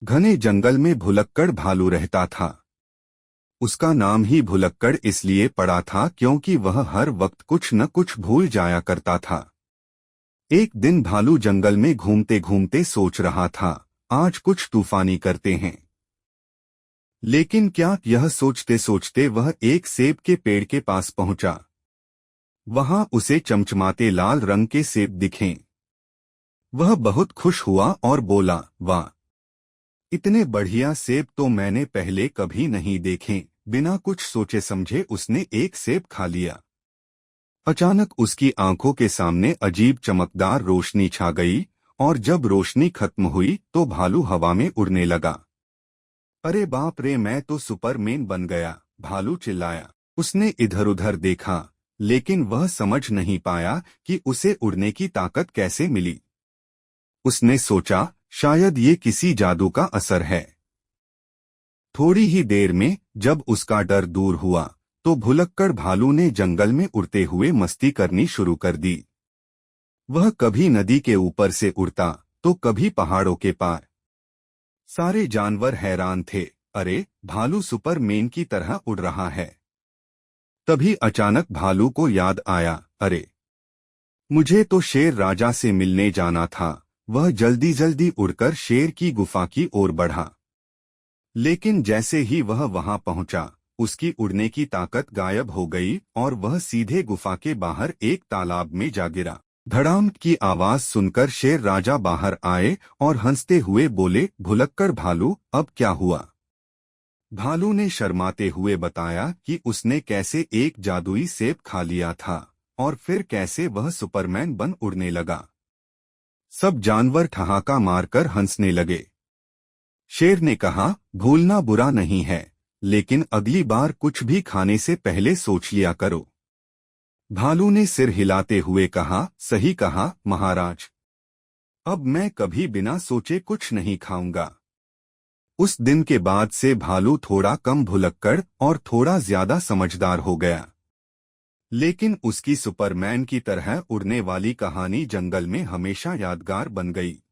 घने जंगल में भुलक्कड़ भालू रहता था। उसका नाम ही भुलक्कड़ इसलिए पड़ा था क्योंकि वह हर वक्त कुछ न कुछ भूल जाया करता था। एक दिन भालू जंगल में घूमते घूमते सोच रहा था, आज कुछ तूफानी करते हैं। लेकिन क्या यह सोचते सोचते वह एक सेब के पेड़ के पास पहुंचा। वहां उसे चमचमाते लाल रंग के सेब दिखे। वह बहुत खुश हुआ और बोला, वाह, इतने बढ़िया सेब तो मैंने पहले कभी नहीं देखे। बिना कुछ सोचे समझे उसने एक सेब खा लिया। अचानक उसकी आंखों के सामने अजीब चमकदार रोशनी छा गई, और जब रोशनी खत्म हुई तो भालू हवा में उड़ने लगा। अरे बाप रे, मैं तो सुपरमैन बन गया, भालू चिल्लाया। उसने इधर उधर देखा, लेकिन वह समझ नहीं पाया कि उसे उड़ने की ताकत कैसे मिली। उसने सोचा, शायद ये किसी जादू का असर है। थोड़ी ही देर में जब उसका डर दूर हुआ तो भुलक्कड़ भालू ने जंगल में उड़ते हुए मस्ती करनी शुरू कर दी। वह कभी नदी के ऊपर से उड़ता तो कभी पहाड़ों के पार। सारे जानवर हैरान थे, अरे, भालू सुपरमैन की तरह उड़ रहा है। तभी अचानक भालू को याद आया, अरे, मुझे तो शेर राजा से मिलने जाना था। वह जल्दी जल्दी उड़कर शेर की गुफा की ओर बढ़ा। लेकिन जैसे ही वह वहां पहुंचा, उसकी उड़ने की ताकत गायब हो गई और वह सीधे गुफा के बाहर एक तालाब में जा गिरा। धड़ाम की आवाज सुनकर शेर राजा बाहर आए और हंसते हुए बोले, भुलक्कड़ भालू, अब क्या हुआ? भालू ने शर्माते हुए बताया कि उसने कैसे एक जादुई सेब खा लिया था और फिर कैसे वह सुपरमैन बन उड़ने लगा। सब जानवर ठहाका मारकर हंसने लगे। शेर ने कहा, भूलना बुरा नहीं है, लेकिन अगली बार कुछ भी खाने से पहले सोच लिया करो। भालू ने सिर हिलाते हुए कहा, सही कहा महाराज, अब मैं कभी बिना सोचे कुछ नहीं खाऊंगा। उस दिन के बाद से भालू थोड़ा कम भुलक्कड़ और थोड़ा ज्यादा समझदार हो गया। लेकिन उसकी सुपरमैन की तरह उड़ने वाली कहानी जंगल में हमेशा यादगार बन गई।